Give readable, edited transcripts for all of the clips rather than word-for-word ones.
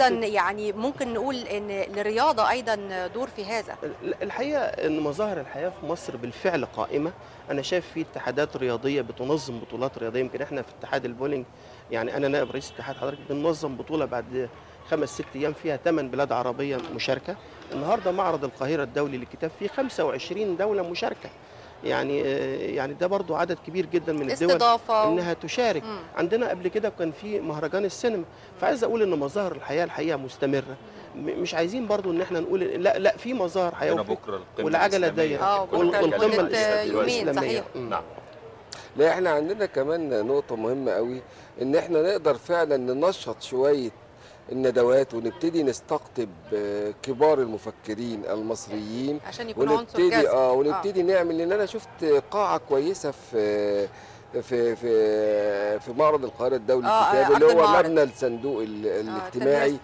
ايضا يعني ممكن نقول ان الرياضه ايضا دور في هذا. الحقيقه ان مظاهر الحياه في مصر بالفعل قائمه. انا شايف في اتحادات رياضيه بتنظم بطولات رياضيه. يمكن احنا في اتحاد البولينج، يعني انا نائب رئيس اتحاد حضرتك، بننظم بطوله بعد 5 6 ايام فيها 8 بلاد عربيه مشاركه. النهارده معرض القاهره الدولي للكتاب فيه 25 دوله مشاركه. يعني ده برضو عدد كبير جدا من الدول استضافه انها تشارك. عندنا قبل كده كان في مهرجان السينما. فعايز اقول ان مظاهر الحياه الحقيقه مستمره. مش عايزين برضو ان احنا نقول لا في مظاهر حياه بكره والعجله دايره والقمه الاسلاميه صحيح. نعم. لا احنا عندنا كمان نقطه مهمه قوي، ان احنا نقدر فعلا ننشط شويه الندوات ونبتدي نستقطب كبار المفكرين المصريين عشان يكونوا عنصر جذب. ونبتدي نعمل. لان انا شفت قاعه كويسه في معرض القاهره الدولي للكتاب، اللي هو مبنى الصندوق الاجتماعي.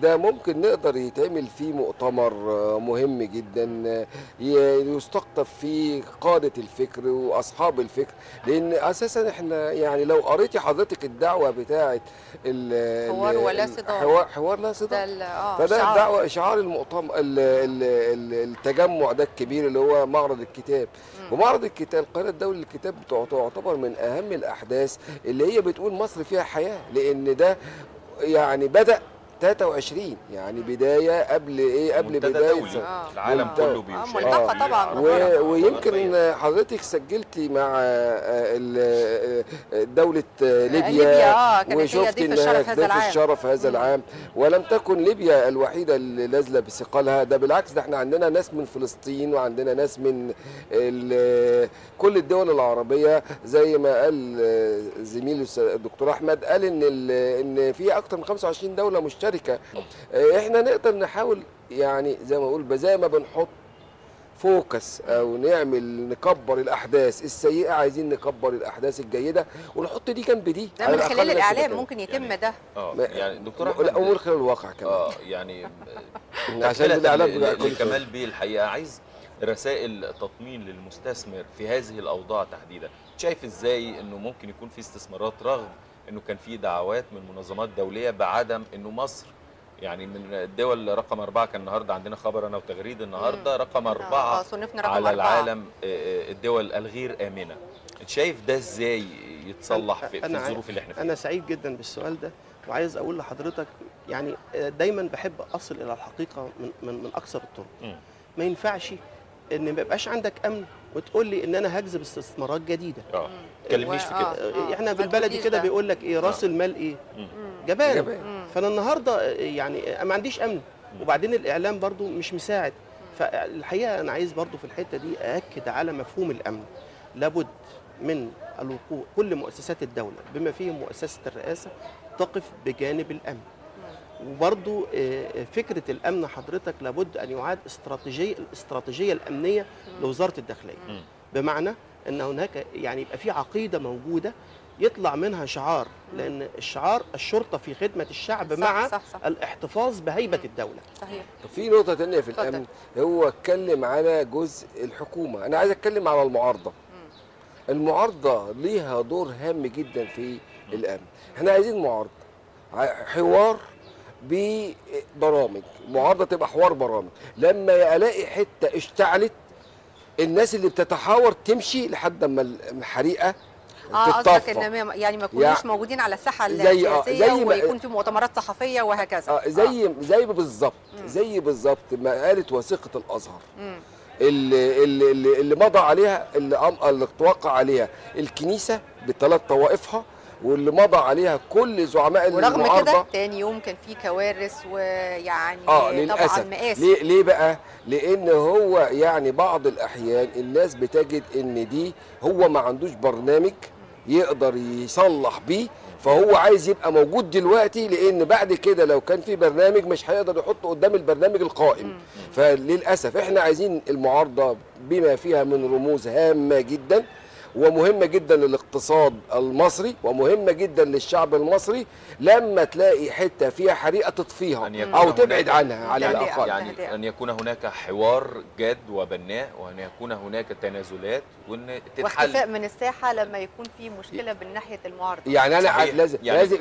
ده ممكن نقدر يتعمل فيه مؤتمر مهم جدا يستقطب فيه قادة الفكر وأصحاب الفكر. لأن أساسا احنا يعني لو قريتي حضرتك الدعوة بتاعة حوار ولا صدام، حوار لا صدام، فده دعوة إشعار المؤتمر التجمع ده الكبير اللي هو معرض الكتاب. ومعرض الكتاب القاهرة الدولي للكتاب تعتبر من أهم الأحداث اللي هي بتقول مصر فيها حياة، لأن ده يعني بدأ 23 يعني بدايه قبل بدايه العالم كله ملتقى طبعا. ويمكن حضرتك سجلتي مع دوله ليبيا وشفت انها ضيف الشرف هذا العام، ولم تكن ليبيا الوحيده اللي نازله بثقلها. ده بالعكس، ده احنا عندنا ناس من فلسطين وعندنا ناس من كل الدول العربيه. زي ما قال زميلي الدكتور احمد، قال ان في اكثر من 25 دوله مشتركه. احنا نقدر نحاول يعني زي ما بنحط فوكس او نكبر الاحداث السيئه، عايزين نكبر الاحداث الجيده ونحط دي جنب دي. ده من خلال الاعلام ممكن يتم ده. يعني دكتور احمد، لا ومن خلال الواقع كمان. يعني عشان الاعلام لكمال بيه الحقيقه عايز رسائل تطمين للمستثمر في هذه الاوضاع تحديدا. شايف ازاي انه ممكن يكون في استثمارات رغم انه كان في دعوات من منظمات دوليه بعدم انه مصر يعني من الدول رقم 4؟ كان النهارده عندنا خبر انا وتغريد النهارده رقم 4 على العالم الدول الغير امنه. شايف ده ازاي يتصلح في الظروف اللي احنا فيها؟ انا سعيد جدا بالسؤال ده، وعايز اقول لحضرتك يعني دايما بحب اصل الى الحقيقه من اكثر الطرق. ما ينفعش ان ما يبقاش عندك امن وتقول لي ان انا هجذب استثمارات جديده. ما تكلمنيش في كده. احنا بالبلدي كده بيقول لك ايه، راس المال ايه؟ جبان. فانا النهارده يعني ما عنديش امن، وبعدين الاعلام برضو مش مساعد. فالحقيقه انا عايز برضو في الحته دي ااكد على مفهوم الامن. لابد من الوقوع كل مؤسسات الدوله بما فيهم مؤسسه الرئاسه تقف بجانب الامن. وبرضو فكره الامن حضرتك لابد ان يعاد الاستراتيجيه الامنيه لوزاره الداخليه. بمعنى ان هناك يعني يبقى في عقيده موجوده يطلع منها شعار، لان الشعار الشرطه في خدمه الشعب مع الاحتفاظ بهيبه الدوله. صحيح. في نقطه ثانيه في الامن، هو اتكلم على جزء الحكومه. انا عايز اتكلم على المعارضه. المعارضه ليها دور هام جدا في الامن. احنا عايزين معارضه، حوار ببرامج، معارضه تبقى حوار برامج. لما الاقي حته اشتعلت، الناس اللي بتتحاور تمشي لحد ما الحريقه قصدك ان يعني ما يكونوش موجودين على الساحه السياسيه ويكون في مؤتمرات صحفيه وهكذا. زي بالظبط ما قالت وثيقه الازهر اللي مضى عليها، اللي توقع عليها الكنيسه بثلاث طوائفها، واللي مضى عليها كل زعماء المعارضه. ورغم كده تاني يوم كان في كوارث ويعني طبعا مآسي. ليه بقى؟ لان هو يعني بعض الاحيان الناس بتجد ان دي هو ما عندوش برنامج يقدر يصلح بيه، فهو عايز يبقى موجود دلوقتي، لان بعد كده لو كان في برنامج مش هيقدر يحطه قدام البرنامج القائم. فللاسف احنا عايزين المعارضه بما فيها من رموز هامه جدا، ومهمه جدا للاقتصاد المصري ومهمه جدا للشعب المصري. لما تلاقي حته فيها حريقه تطفيها او تبعد عنها على الاقل، يعني ان يكون هناك حوار جاد وبناء، وان يكون هناك تنازلات، وان تتحل واختفاء من الساحه لما يكون في مشكله من ناحيه المعارضه. يعني انا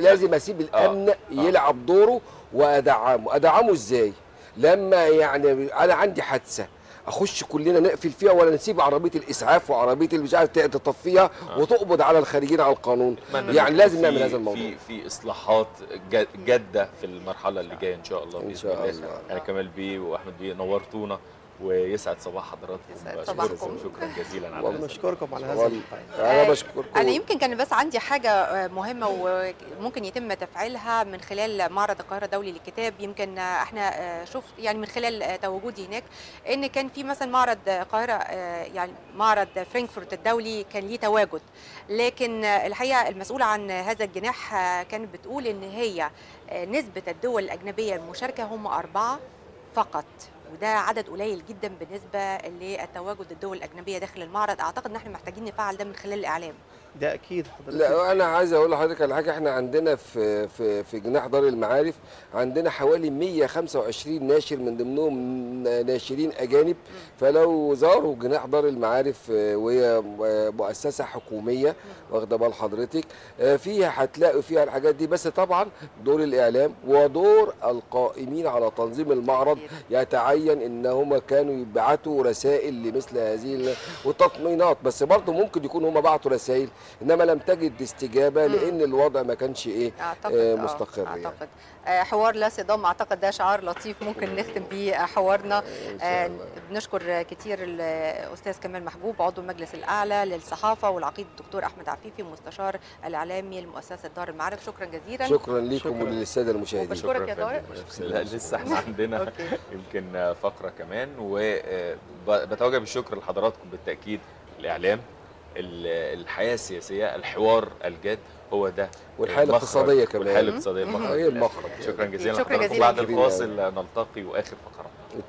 لازم اسيب الامن يلعب دوره وادعمه ازاي؟ لما يعني انا عندي حادثه اخش كلنا نقفل فيها، ولا نسيب عربيه الاسعاف وعربيه اللي مش عارف تطفيها وتقبض على الخارجين على القانون؟ يعني لازم نعمل هذا الموضوع. في اصلاحات جاده في المرحله اللي جايه ان شاء الله باذن الله. انا كمال بيه واحمد بيه نورتونا، ويسعد صباح حضراتكم. شكرا جزيلا على والله بشكركم على هذا انا بشكركم. انا يمكن كان بس عندي حاجه مهمه وممكن يتم تفعيلها من خلال معرض القاهره الدولي للكتاب. يمكن احنا شفت يعني من خلال تواجدي هناك ان كان في مثلا معرض القاهره، يعني معرض فرانكفورت الدولي كان ليه تواجد، لكن الحقيقه المسؤوله عن هذا الجناح كانت بتقول ان هي نسبه الدول الاجنبيه المشاركه هم 4 فقط، وده عدد قليل جدا بالنسبه للتواجد الدول الاجنبيه داخل المعرض. اعتقد ان احنا محتاجين نفعل ده من خلال الاعلام. ده اكيد حضرتك. لا انا عايز اقول لحضرتك على حاجه. احنا عندنا في جناح دار المعارف عندنا حوالي 125 ناشر، من ضمنهم ناشرين اجانب. فلو زاروا جناح دار المعارف وهي مؤسسه حكوميه واخده بال حضرتك، فيها هتلاقوا فيها الحاجات دي. بس طبعا دور الاعلام ودور القائمين على تنظيم المعرض يتعين ان هم كانوا يبعتوا رسائل لمثل هذه وتطمينات. بس برضه ممكن يكون هم بعتوا رسائل انما لم تجد استجابه لان الوضع ما كانش مستقر. اعتقد حوار لا صدام، اعتقد ده شعار لطيف ممكن نختم بيه حوارنا. بنشكر كتير الاستاذ كمال محجوب عضو المجلس الاعلى للصحافه، والعقيد الدكتور احمد عفيفي مستشار الاعلامي لمؤسسه دار المعارف. شكرا جزيلا. شكرا لكم وللساده المشاهدين. بشكرك يا طارق. لا لسه احنا عندنا يمكن فقره كمان، وبتوجه بالشكر لحضراتكم بالتاكيد. الاعلام، الحياه السياسيه، الحوار الجاد هو ده، والحاله الاقتصاديه كمان. والحاله الاقتصاديه هي المخرج. شكرا جزيلا. شكرا جزيلا. بعد الفاصل نلتقي واخر فقرات.